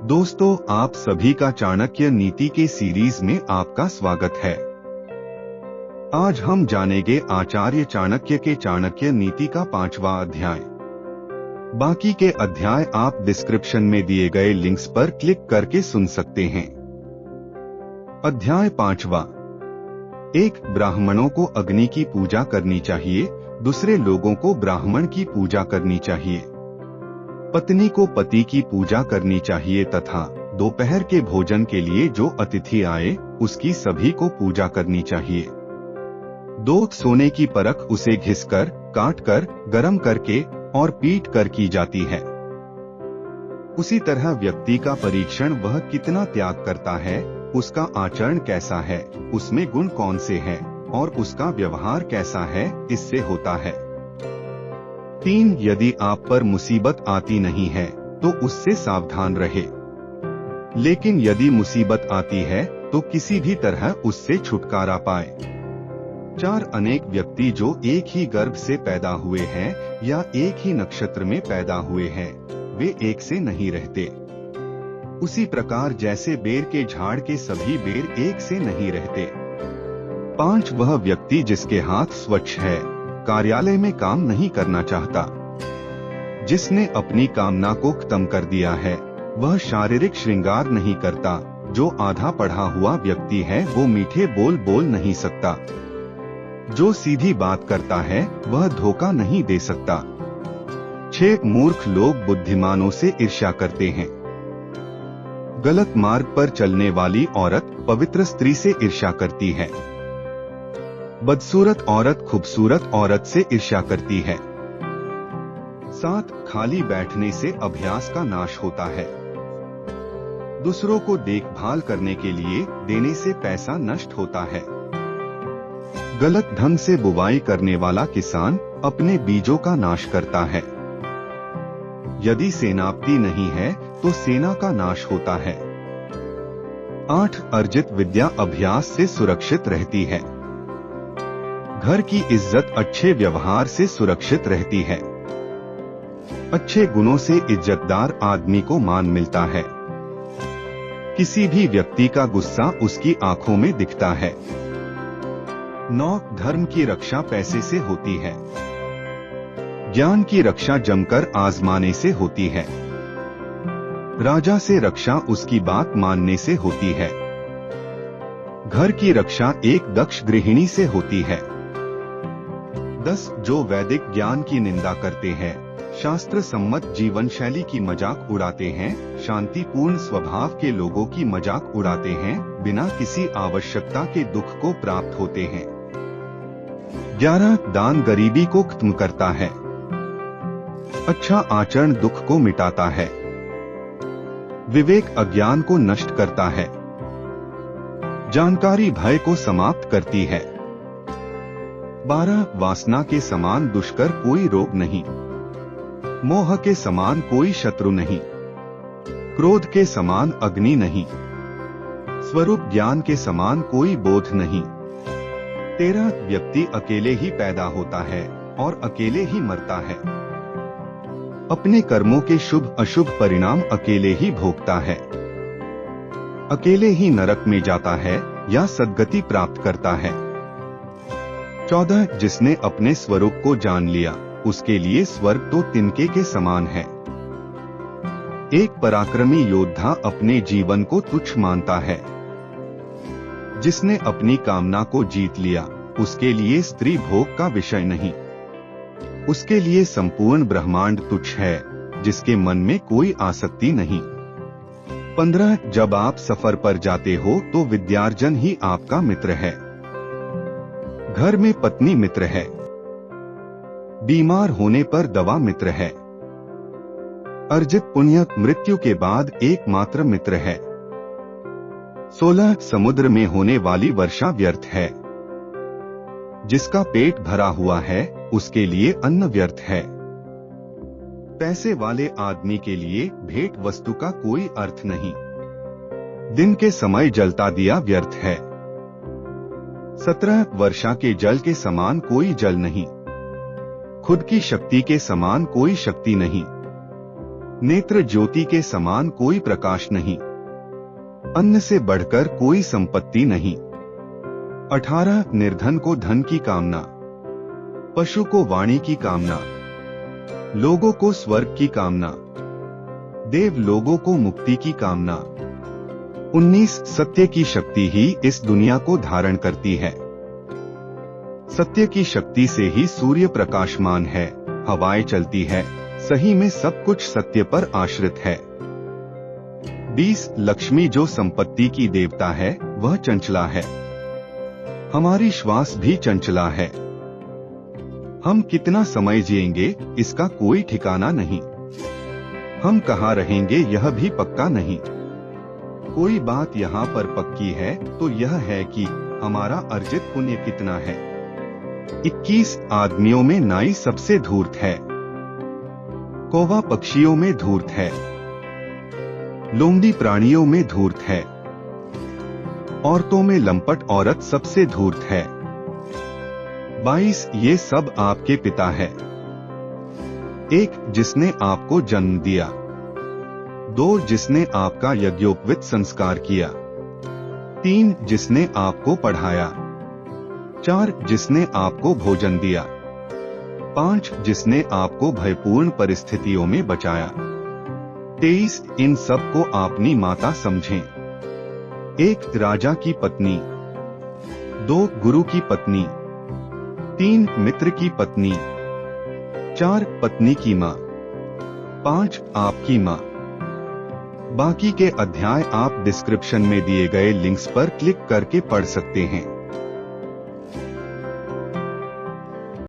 दोस्तों, आप सभी का चाणक्य नीति के सीरीज में आपका स्वागत है। आज हम जानेंगे आचार्य चाणक्य के चाणक्य नीति का 5वां अध्याय। बाकी के अध्याय आप डिस्क्रिप्शन में दिए गए लिंक्स पर क्लिक करके सुन सकते हैं। अध्याय 5वां। एक, ब्राह्मणों को अग्नि की पूजा करनी चाहिए, दूसरे लोगों को ब्राह्मण की पूजा करनी चाहिए। पत्नी को पति की पूजा करनी चाहिए तथा दोपहर के भोजन के लिए जो अतिथि आए उसकी सभी को पूजा करनी चाहिए। 2, सोने की परख उसे घिसकर, काटकर, गर्म करके और पीट कर की जाती है। उसी तरह व्यक्ति का परीक्षण वह कितना त्याग करता है, उसका आचरण कैसा है, उसमें गुण कौन से हैं और उसका व्यवहार कैसा है, इससे होता है। 3, यदि आप पर मुसीबत आती नहीं है तो उससे सावधान रहे, लेकिन यदि मुसीबत आती है तो किसी भी तरह उससे छुटकारा पाए। 4, अनेक व्यक्ति जो एक ही गर्भ से पैदा हुए हैं या एक ही नक्षत्र में पैदा हुए हैं, वे एक से नहीं रहते। उसी प्रकार जैसे बेर के झाड़ के सभी बेर एक से नहीं रहते। 5, वह व्यक्ति जिसके हाथ स्वच्छ है, कार्यालय में काम नहीं करना चाहता। जिसने अपनी कामना को खत्म कर दिया है, वह शारीरिक श्रृंगार नहीं करता। जो आधा पढ़ा हुआ व्यक्ति है वो मीठे बोल बोल नहीं सकता। जो सीधी बात करता है वह धोखा नहीं दे सकता। 6, मूर्ख लोग बुद्धिमानों से ईर्ष्या करते हैं। गलत मार्ग पर चलने वाली औरत पवित्र स्त्री से ईर्ष्या करती है। बदसूरत औरत खूबसूरत औरत से ईर्ष्या करती है। 7, खाली बैठने से अभ्यास का नाश होता है। दूसरों को देखभाल करने के लिए देने से पैसा नष्ट होता है। गलत ढंग से बुवाई करने वाला किसान अपने बीजों का नाश करता है। यदि सेनापति नहीं है तो सेना का नाश होता है। 8, अर्जित विद्या अभ्यास से सुरक्षित रहती है। घर की इज्जत अच्छे व्यवहार से सुरक्षित रहती है। अच्छे गुणों से इज्जतदार आदमी को मान मिलता है। किसी भी व्यक्ति का गुस्सा उसकी आंखों में दिखता है। 9, धर्म की रक्षा पैसे से होती है। ज्ञान की रक्षा जमकर आजमाने से होती है। राजा से रक्षा उसकी बात मानने से होती है। घर की रक्षा एक दक्ष गृहिणी से होती है। 10, जो वैदिक ज्ञान की निंदा करते हैं, शास्त्र सम्मत जीवन शैली की मजाक उड़ाते हैं, शांतिपूर्ण स्वभाव के लोगों की मजाक उड़ाते हैं, बिना किसी आवश्यकता के दुख को प्राप्त होते हैं। 11, दान गरीबी को खत्म करता है। अच्छा आचरण दुख को मिटाता है। विवेक अज्ञान को नष्ट करता है। जानकारी भय को समाप्त करती है। 12, वासना के समान दुष्कर कोई रोग नहीं, मोह के समान कोई शत्रु नहीं, क्रोध के समान अग्नि नहीं, स्वरूप ज्ञान के समान कोई बोध नहीं। 13, व्यक्ति अकेले ही पैदा होता है और अकेले ही मरता है। अपने कर्मों के शुभ अशुभ परिणाम अकेले ही भोगता है। अकेले ही नरक में जाता है या सद्गति प्राप्त करता है। 14, जिसने अपने स्वरूप को जान लिया उसके लिए स्वर्ग तो तिनके के समान है। एक पराक्रमी योद्धा अपने जीवन को तुच्छ मानता है। जिसने अपनी कामना को जीत लिया उसके लिए स्त्री भोग का विषय नहीं। उसके लिए संपूर्ण ब्रह्मांड तुच्छ है, जिसके मन में कोई आसक्ति नहीं। 15, जब आप सफर पर जाते हो तो विद्यार्जन ही आपका मित्र है। घर में पत्नी मित्र है। बीमार होने पर दवा मित्र है। अर्जित पुण्य मृत्यु के बाद एकमात्र मित्र है। 16, समुद्र में होने वाली वर्षा व्यर्थ है। जिसका पेट भरा हुआ है उसके लिए अन्न व्यर्थ है। पैसे वाले आदमी के लिए भेंट वस्तु का कोई अर्थ नहीं। दिन के समय जलता दिया व्यर्थ है। 17, वर्षा के जल के समान कोई जल नहीं, खुद की शक्ति के समान कोई शक्ति नहीं। नेत्र ज्योति के समान कोई प्रकाश नहीं, अन्न से बढ़कर कोई संपत्ति नहीं। 18 निर्धन को धन की कामना, पशु को वाणी की कामना, लोगों को स्वर्ग की कामना, देव लोगों को मुक्ति की कामना। 19 सत्य की शक्ति ही इस दुनिया को धारण करती है। सत्य की शक्ति से ही सूर्य प्रकाशमान है, हवाएं चलती है, सही में सब कुछ सत्य पर आश्रित है। 20 लक्ष्मी जो संपत्ति की देवता है वह चंचला है, हमारी श्वास भी चंचला है। हम कितना समय जिएंगे इसका कोई ठिकाना नहीं, हम कहाँ रहेंगे यह भी पक्का नहीं। कोई बात यहाँ पर पक्की है तो यह है कि हमारा अर्जित पुण्य कितना है। 21 आदमियों में नाई सबसे धूर्त है, कौवा पक्षियों में धूर्त है, लोमड़ी प्राणियों में धूर्त है, औरतों में लंपट औरत सबसे धूर्त है। 22 ये सब आपके पिता है। 1 जिसने आपको जन्म दिया, 2 जिसने आपका यज्ञोपवीत संस्कार किया, 3 जिसने आपको पढ़ाया, 4 जिसने आपको भोजन दिया, 5 जिसने आपको भयपूर्ण परिस्थितियों में बचाया, 23 इन सब को अपनी माता समझें। 1 राजा की पत्नी, 2 गुरु की पत्नी, 3 मित्र की पत्नी, 4 पत्नी की माँ, 5 आपकी माँ। बाकी के अध्याय आप डिस्क्रिप्शन में दिए गए लिंक्स पर क्लिक करके पढ़ सकते हैं।